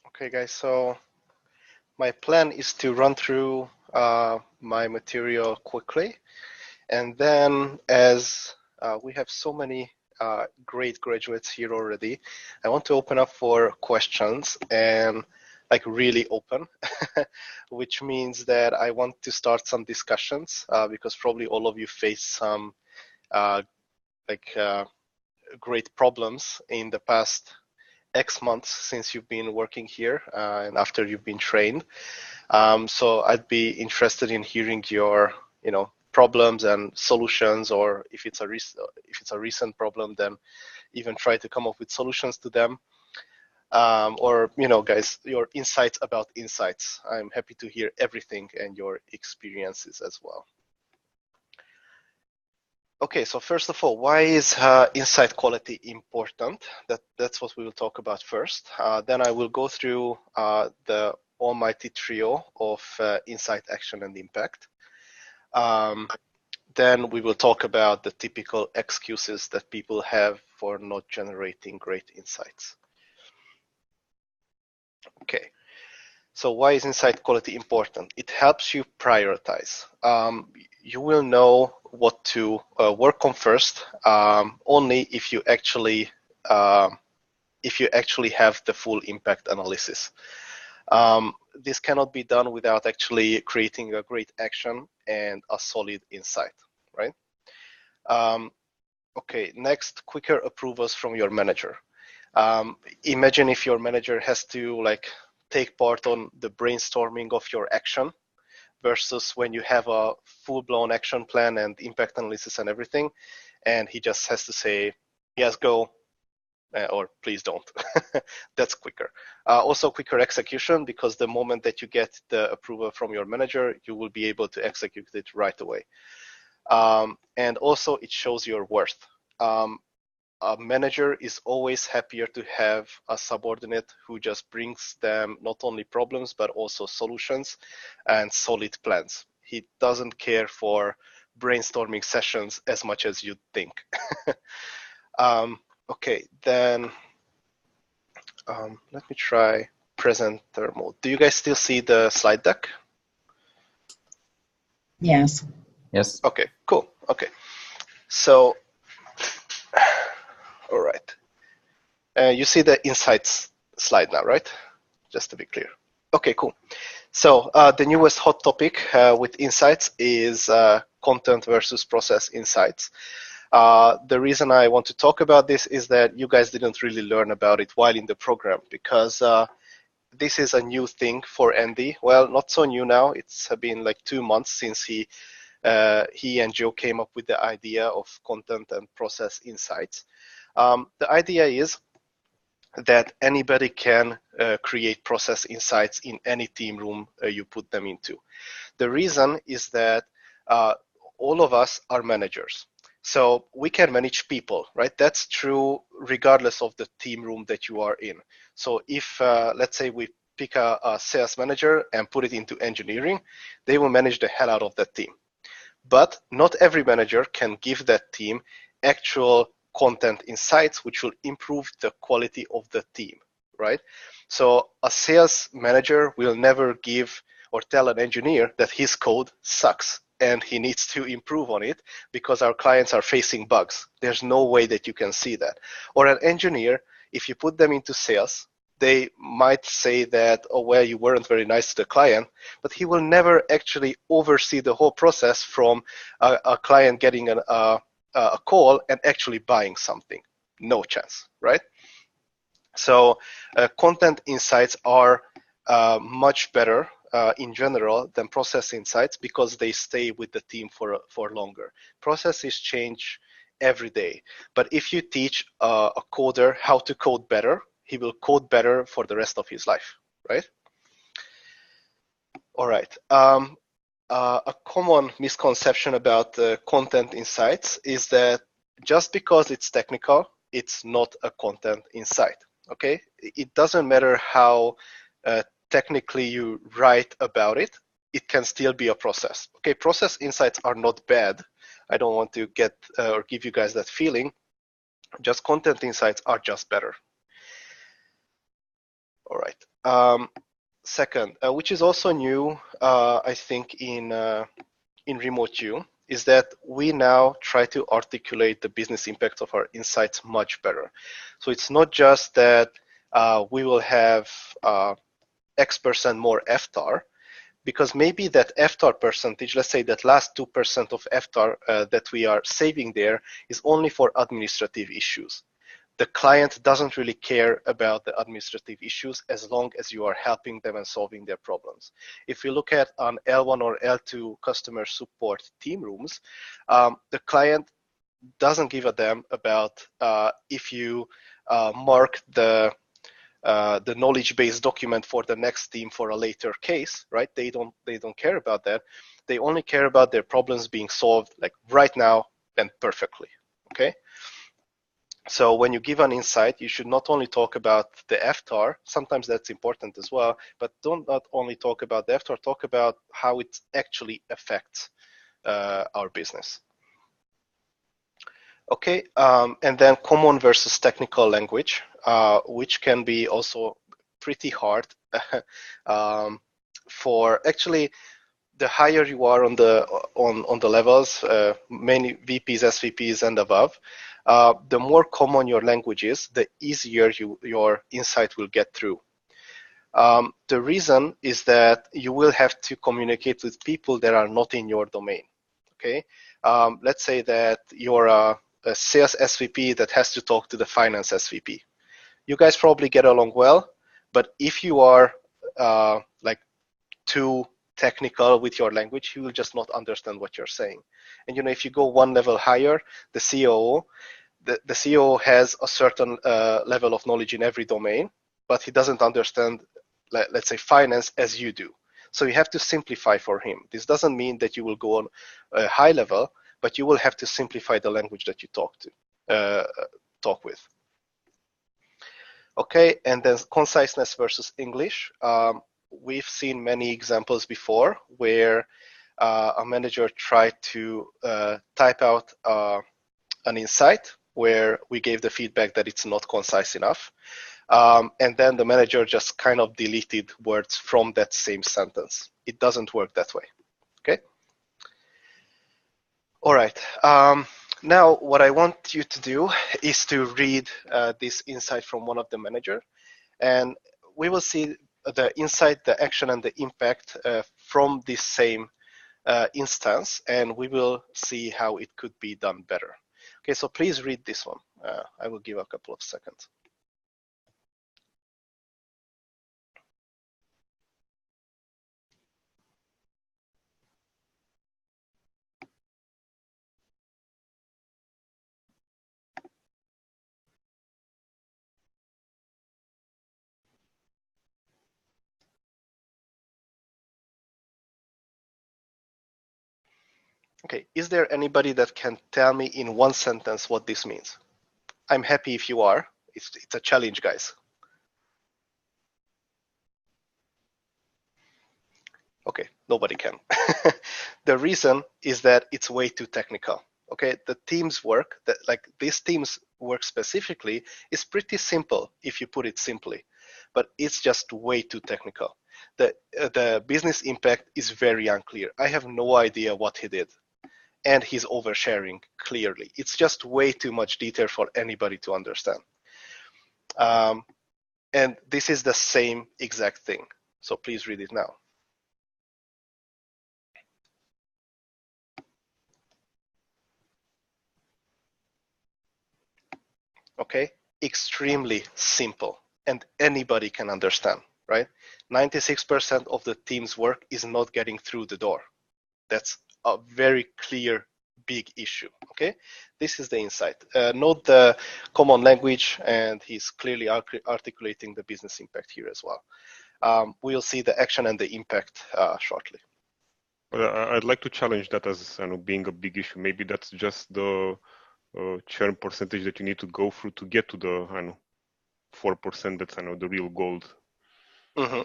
Okay, guys, so my plan is to run through my material quickly, and then as we have so many great graduates here already, I want to open up for questions and like really open, which means that I want to start some discussions because probably all of you face some uh, like great problems in the past X months since you've been working here and after you've been trained. So I'd be interested in hearing your, problems and solutions, or if it's a recent problem, then even try to come up with solutions to them. Or, guys, your insights about insights. I'm happy to hear everything and your experiences as well. Okay, so first of all, why is insight quality important? That's what we will talk about first. Then I will go through the almighty trio of insight, action, and impact. Then we will talk about the typical excuses that people have for not generating great insights. Okay, so why is insight quality important? It helps you prioritize. You will know what to work on first only if you actually have the full impact analysis. This cannot be done without actually creating a great action and a solid insight, right? Okay, next, quicker approvals from your manager. Imagine if your manager has to take part on the brainstorming of your action versus when you have a full-blown action plan and impact analysis and everything, and he just has to say, yes, go, or please don't. That's quicker. Also quicker execution, because the moment that you get the approval from your manager, you will be able to execute it right away. And also it shows your worth. A manager is always happier to have a subordinate who just brings them not only problems, but also solutions and solid plans. He doesn't care for brainstorming sessions as much as you'd think. Okay, then let me try presenter mode. Do you guys still see the slide deck? Yes. Yes. Okay, cool. Okay, so all right. You see the insights slide now, right? Just to be clear. Okay, cool. So the newest hot topic with insights is content versus process insights. The reason I want to talk about this is that you guys didn't really learn about it while in the program, because this is a new thing for Andy. Well, not so new now. It's been like 2 months since he and Joe came up with the idea of content and process insights. The idea is that anybody can create process insights in any team room you put them into. The reason is that all of us are managers. So we can manage people, right? That's true regardless of the team room that you are in. So if, let's say we pick a sales manager and put it into engineering, they will manage the hell out of that team. But not every manager can give that team actual content insights which will improve the quality of the team, right? So a sales manager will never give or tell an engineer that his code sucks and he needs to improve on it because our clients are facing bugs. There's no way that you can see that. Or an engineer, if you put them into sales, they might say that, oh, well, you weren't very nice to the client, but he will never actually oversee the whole process from a client getting a call and actually buying something. No chance, right? So content insights are much better in general than process insights because they stay with the team for longer. Processes change every day, but if you teach a coder how to code better, he will code better for the rest of his life, right? All right. A common misconception about content insights is that just because it's technical, it's not a content insight, okay? It doesn't matter how technically you write about it, it can still be a process. Okay, process insights are not bad. I don't want to get or give you guys that feeling. Just content insights are just better. All right. Second, which is also new, I think, in RemoteU, is that we now try to articulate the business impact of our insights much better. So it's not just that we will have X% more FTAR, because maybe that FTAR percentage, let's say that last 2% of FTAR that we are saving there is only for administrative issues. The client doesn't really care about the administrative issues as long as you are helping them and solving their problems. If we look at an L1 or L2 customer support team rooms, the client doesn't give a damn about if you mark the knowledge base document for the next team for a later case, right? They don't care about that. They only care about their problems being solved like right now and perfectly, okay? So when you give an insight, you should not only talk about the FTAR, sometimes that's important as well, but don't not only talk about the FTAR, talk about how it actually affects our business. Okay, and then common versus technical language, which can be also pretty hard for actually the higher you are on the levels, many VPs, SVPs, and above, the more common your language is, the easier your insight will get through. The reason is that you will have to communicate with people that are not in your domain. Okay, let's say that you're a sales SVP that has to talk to the finance SVP. You guys probably get along well, but if you are like too technical with your language, he will just not understand what you're saying. And if you go one level higher, the COO, the COO has a certain level of knowledge in every domain, but he doesn't understand, let's say, finance as you do. So you have to simplify for him. This doesn't mean that you will go on a high level, but you will have to simplify the language that you talk with. Okay, and then conciseness versus English. We've seen many examples before where a manager tried to type out an insight where we gave the feedback that it's not concise enough. And then the manager just kind of deleted words from that same sentence. It doesn't work that way, okay? All right, now what I want you to do is to read this insight from one of the manager, and we will see the insight, the action, and the impact from this same instance, and we will see how it could be done better. Okay, so please read this one. I will give a couple of seconds. Okay, is there anybody that can tell me in one sentence what this means? I'm happy if you are. It's a challenge, guys. Okay, nobody can. The reason is that it's way too technical. Okay, the team's work, like this team's work specifically, is pretty simple if you put it simply, but it's just way too technical. The business impact is very unclear. I have no idea what he did, and he's oversharing clearly. It's just way too much detail for anybody to understand. And this is the same exact thing. So please read it now. Okay, extremely simple, and anybody can understand, right? 96% of the team's work is not getting through the door. That's a very clear, big issue, okay? This is the insight. Note the common language, and he's clearly articulating the business impact here as well. We'll see the action and the impact shortly. I'd like to challenge that as being a big issue. Maybe that's just the churn percentage that you need to go through to get to the 4% that's the real gold. Mm-hmm.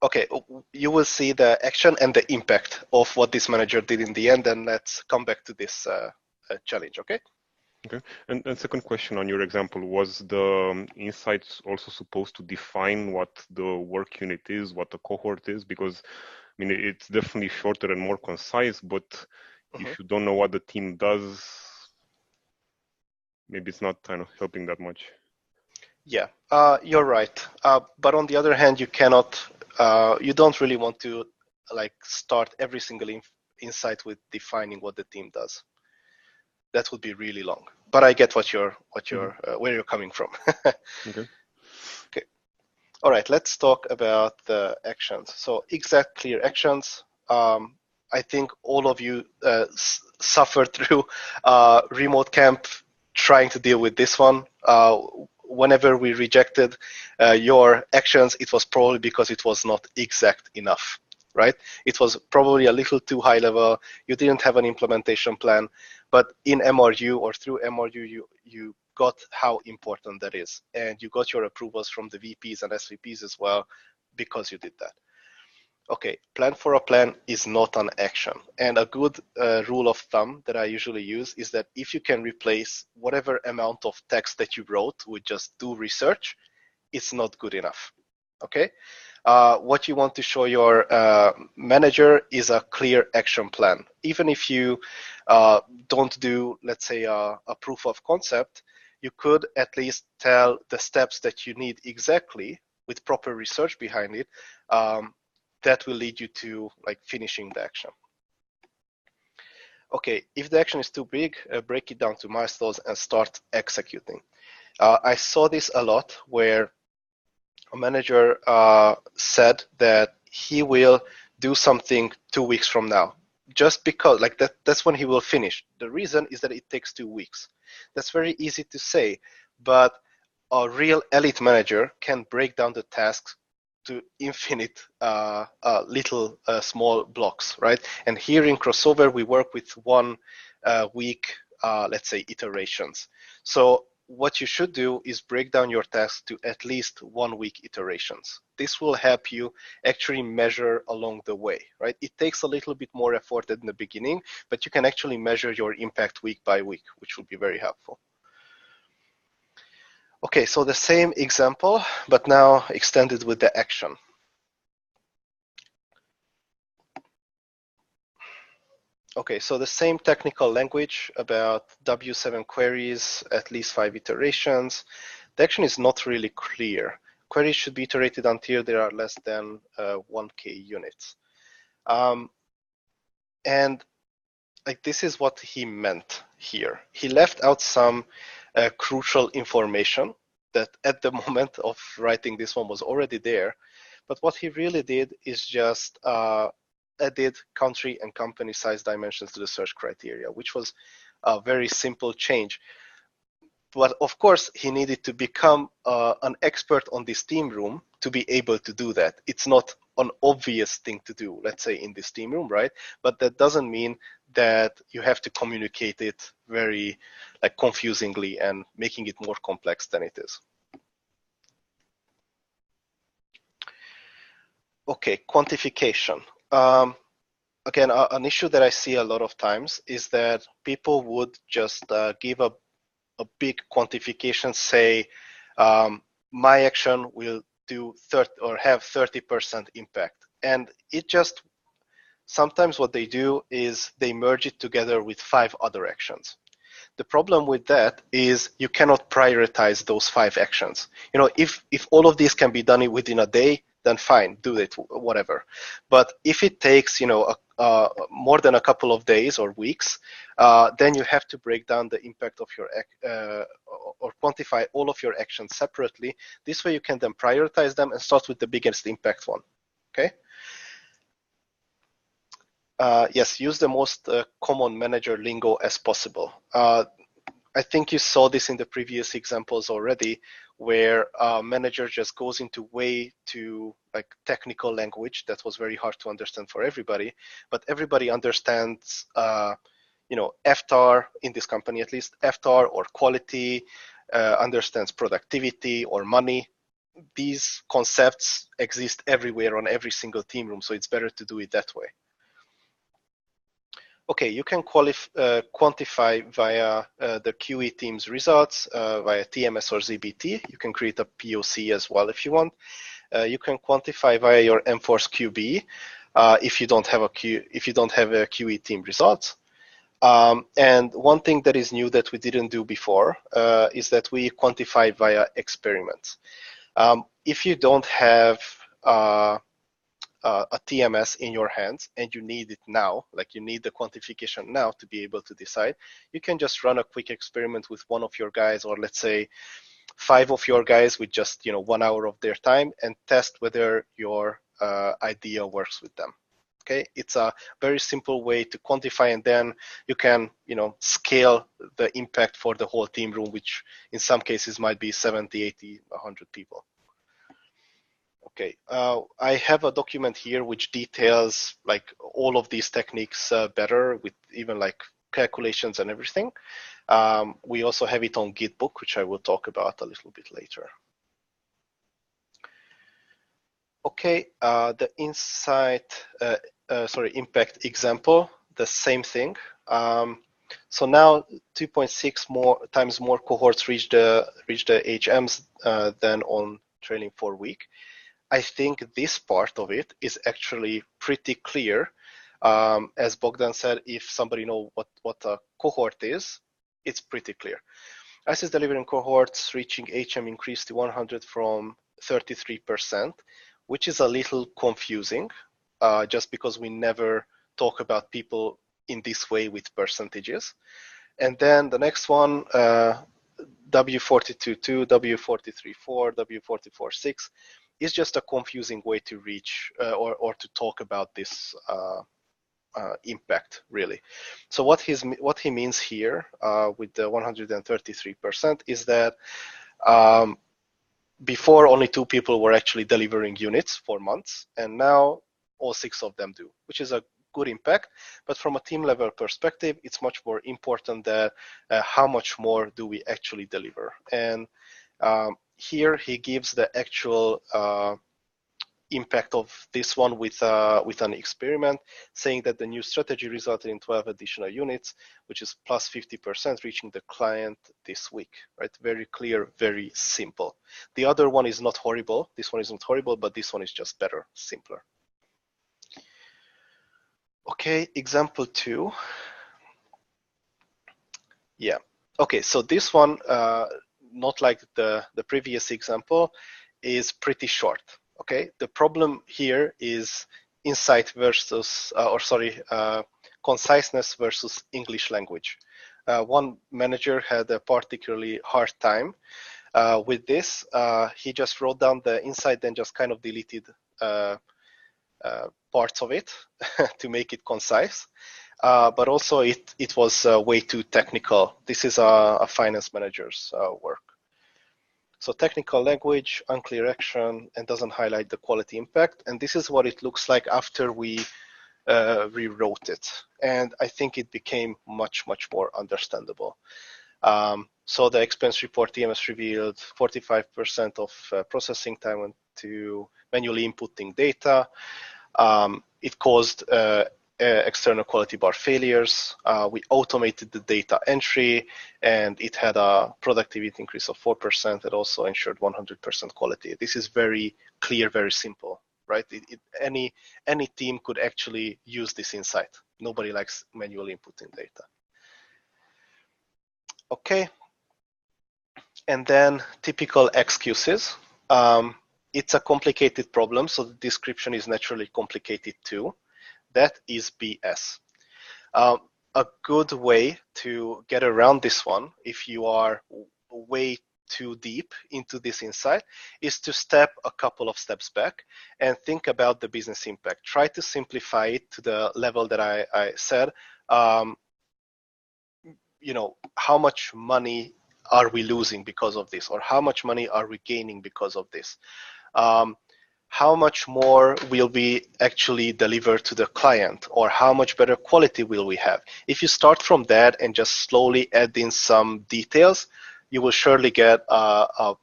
Okay, you will see the action and the impact of what this manager did in the end, and let's come back to this challenge, okay? Okay. And second question on your example, was the insights also supposed to define what the work unit is, what the cohort is? Because I mean, it's definitely shorter and more concise, but if you don't know what the team does, maybe it's not kind of helping that much. Yeah, you're right. But on the other hand, you cannot, you don't really want to like start every single insight with defining what the team does. That would be really long. But I get where you're coming from. Okay. Okay. All right. Let's talk about the actions. So exact clear actions. I think all of you suffered through remote camp trying to deal with this one. Whenever we rejected your actions, it was probably because it was not exact enough, right? It was probably a little too high level. You didn't have an implementation plan, but in MRU or through MRU, you got how important that is, and you got your approvals from the VPs and SVPs as well because you did that. Okay, plan for a plan is not an action. And a good rule of thumb that I usually use is that if you can replace whatever amount of text that you wrote with just do research, it's not good enough. Okay? What you want to show your manager is a clear action plan. Even if you don't do, let's say, a proof of concept, you could at least tell the steps that you need exactly with proper research behind it. That will lead you to like finishing the action. Okay, if the action is too big, break it down to milestones and start executing. I saw this a lot where a manager said that he will do something 2 weeks from now, just because like that's when he will finish. The reason is that it takes 2 weeks. That's very easy to say, but a real elite manager can break down the tasks to infinite little small blocks, right? And here in Crossover, we work with 1 week, let's say, iterations. So what you should do is break down your tasks to at least 1 week iterations. This will help you actually measure along the way, right? It takes a little bit more effort in the beginning, but you can actually measure your impact week by week, which will be very helpful. Okay, so the same example, but now extended with the action. Okay, so the same technical language about W7 queries, at least 5 iterations. The action is not really clear. Queries should be iterated until there are less than 1K units. And like this is what he meant here. He left out some crucial information that at the moment of writing this one was already there. But what he really did is just added country and company size dimensions to the search criteria, which was a very simple change. But of course, he needed to become an expert on this team room to be able to do that. It's not an obvious thing to do, let's say, in this team room, right? But that doesn't mean that you have to communicate it very like confusingly and making it more complex than it is. Okay, quantification. Again, an issue that I see a lot of times is that people would just give a big quantification, say, my action will do 30 or have 30% impact. And it just, sometimes what they do is they merge it together with 5 other actions. The problem with that is you cannot prioritize those 5 actions. You know, if all of these can be done within a day, then fine, do it, whatever. But if it takes, you know, more than a couple of days or weeks, then you have to break down the impact of your or quantify all of your actions separately. This way you can then prioritize them and start with the biggest impact one, okay? Yes, use the most common manager lingo as possible. I think you saw this in the previous examples already, where a manager just goes into way too like technical language that was very hard to understand for everybody, but everybody understands, you know, FTAR in this company at least, FTAR or quality, understands productivity or money. These concepts exist everywhere on every single team room, so it's better to do it that way. Okay, you can quantify via the QE team's results, via TMS or ZBT. You can create a POC as well if you want. You can quantify via your Enforce QB if you don't have a QE team results. And one thing that is new that we didn't do before is that we quantify via experiments. If you don't have a TMS in your hands and you need it now, like you need the quantification now to be able to decide, you can just run a quick experiment with one of your guys, or let's say 5 of your guys with just 1 hour of their time, and test whether your idea works with them. Okay, it's a very simple way to quantify, and then you can scale the impact for the whole team room, which in some cases might be 70, 80, 100 people. Okay, I have a document here which details like all of these techniques better, with even like calculations and everything. We also have it on Gitbook, which I will talk about a little bit later. Okay, the impact example, the same thing. So now 2.6 times more cohorts reach the HMs than on trailing 4 week. I think this part of it is actually pretty clear. As Bogdan said, if somebody knows what a cohort is, it's pretty clear. ICE delivering cohorts reaching HM increased to 100 from 33%, which is a little confusing, just because we never talk about people in this way with percentages. And then the next one, W42.2, W43.4, W44.6, is just a confusing way to reach or to talk about this impact, really. So what he means here with the 133% is that before only 2 people were actually delivering units for months, and now all 6 of them do, which is a good impact. But from a team level perspective, it's much more important that how much more do we actually deliver. And here he gives the actual impact of this one with an experiment, saying that the new strategy resulted in 12 additional units, which is plus 50% reaching the client this week, right? Very clear, very simple. The other one is not horrible. This one is not horrible, but this one is just better, simpler. Okay, example 2. Yeah. Okay, so this one, not like the previous example, is pretty short. Okay, the problem here is insight versus, conciseness versus English language. One manager had a particularly hard time with this. He just wrote down the insight, then just kind of deleted parts of it to make it concise. But also it was way too technical. This is a finance manager's work. So technical language, unclear action, and doesn't highlight the quality impact. And this is what it looks like after we rewrote it. And I think it became much, much more understandable. So the expense report TMS revealed 45% of processing time went to manually inputting data. It caused external quality bar failures. We automated the data entry, and it had a productivity increase of 4%. It also ensured 100% quality. This is very clear, very simple, right? Any team could actually use this insight. Nobody likes manually inputting data. Okay, and then typical excuses. It's a complicated problem, so the description is naturally complicated too. That is BS. A good way to get around this one, if you are way too deep into this insight, is to step a couple of steps back and think about the business impact. Try to simplify it to the level that I said. How much money are we losing because of this, or how much money are we gaining because of this? How much more will we actually deliver to the client, or how much better quality will we have? If you start from that and just slowly add in some details, you will surely get a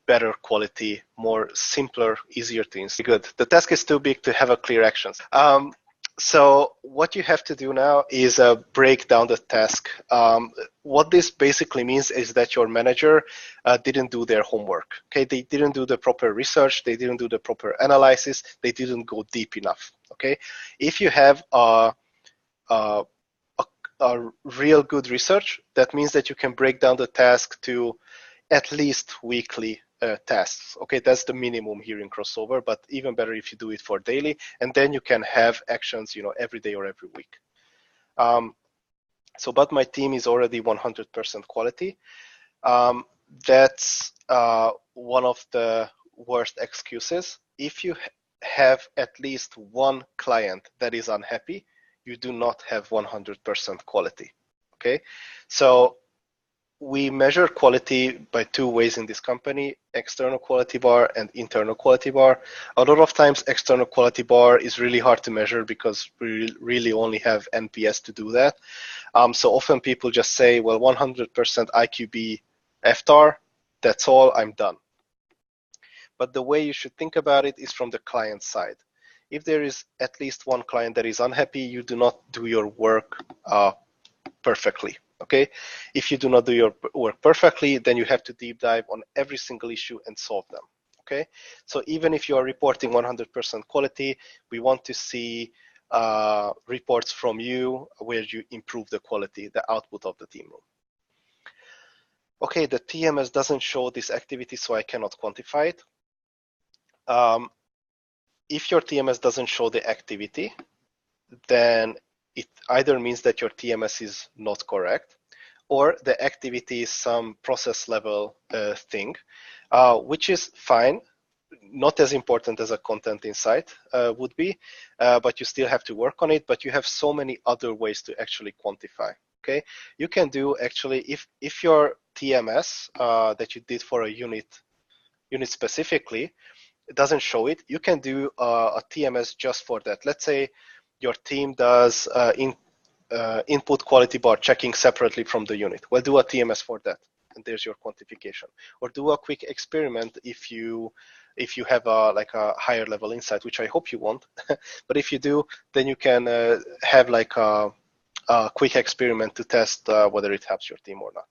better quality, more simpler, easier to install. Good. The task is too big to have a clear actions. So what you have to do now is break down the task. What this basically means is that your manager didn't do their homework. Okay, they didn't do the proper research, they didn't do the proper analysis, they didn't go deep enough. Okay, if you have a, a real good research, that means that you can break down the task to at least weekly tasks. Okay, that's the minimum here in crossover, but even better if you do it for daily, and then you can have actions, every day or every week. But my team is already 100% quality. That's one of the worst excuses. If you have at least one client that is unhappy, you do not have 100% quality. Okay, so we measure quality by two ways in this company: external quality bar and internal quality bar. A lot of times external quality bar is really hard to measure because we really only have NPS to do that. So often people just say, well, 100% IQB FTAR, that's all, I'm done. But the way you should think about it is from the client side. If there is at least one client that is unhappy, you do not do your work perfectly. Okay, if you do not do your work perfectly, then you have to deep dive on every single issue and solve them. Okay, so even if you are reporting 100% quality, we want to see reports from you where you improve the quality, the output of the team room. Okay, the TMS doesn't show this activity, so I cannot quantify it. If your TMS doesn't show the activity, then it either means that your TMS is not correct, or the activity is some process level thing, which is fine, not as important as a content insight would be, but you still have to work on it. But you have so many other ways to actually quantify. Okay, you can do actually, if your TMS that you did for a unit specifically, it doesn't show it, you can do a TMS just for that. Let's say your team does input quality bar checking separately from the unit. Well, do a TMS for that, and there's your quantification. Or do a quick experiment if you have a higher level insight, which I hope you won't. But if you do, then you can have a quick experiment to test whether it helps your team or not.